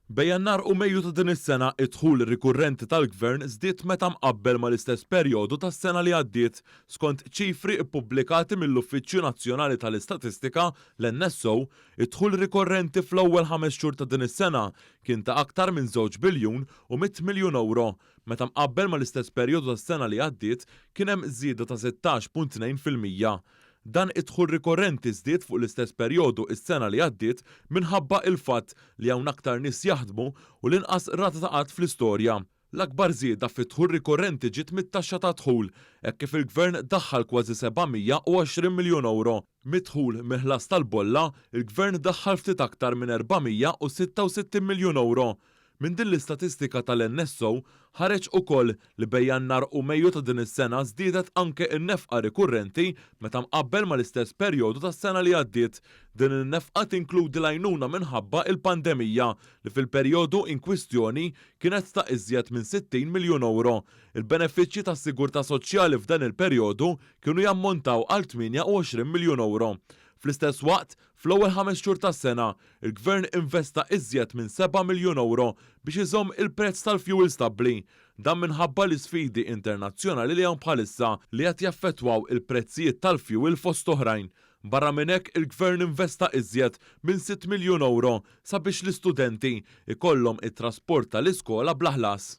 Bejjannar u Mejju ta' din is-sena id-dħul rikurrenti tal-Gvern żdied meta mqabbel mal-istess perjodu tas-sena li għaddiet skont ċifri ppubblikati mill-Uffiċċju Nazzjonali tal-Istatistika l-NSO, id-dħul rikorrenti fl-ewwel 5 xhur ta' din is-sena kien ta' aktar minn 2 biljun u 100 miljun euro, meta mqabbel mal-istess perjodu tas-sena li għaddiet kien hemm żieda ta' 16.2%. Dan id-dħul rikorrenti żdied fuq l-istess perjodu is-sena li għaddiet minħabba il-fatt li hawn aktar nies jaħdmu u l-inqas rata ta' qatt fl-istorja. L-akbar żieda fit-dħul rikorrenti ġiet mit-taxxa ta' dħul, hekk kif il-Gvern daħħal kważi 720 miljun euro. Mid-dħul mill-ħlas tal-bolla, il-Gvern daħħal ftit aktar minn 466 miljun euro. Minn din l-istatistika tal-NSO ħareġ ukoll li bejn Jannar u Mejju ta' din is-sena żdiedet anke n-nefqa rikurrenti meta mqabbel mal-istess perjodu tas-sena li għaddiet. Din in-nefqa tinkludi l-għajnuna minħabba il-pandemija li fil-perjodu in kwistjoni kienet ta' iżjed minn 60 miljun euro. Il-benefiċċji tas-sigurtà soċjali f'dan il-perjodu kienu jammontaw għal 28 miljun euro. Fl-istess waqt, fl-ewwel 5 xhur tas-sena, il-Gvern investa iżjed minn 7 miljun euro biex iżomm il-prezz tal-fuel stabbli. Dan minħabba l-isfidi internazzjonali li hawn bħalissa li qed jaffettwaw il-prezzijiet tal-fuel fost oħrajn. Barra minn hekk il-Gvern investa iżjed minn 6 miljun euro sabiex l-istudenti ikollhom it-trasport tal-iskola bla ħlas.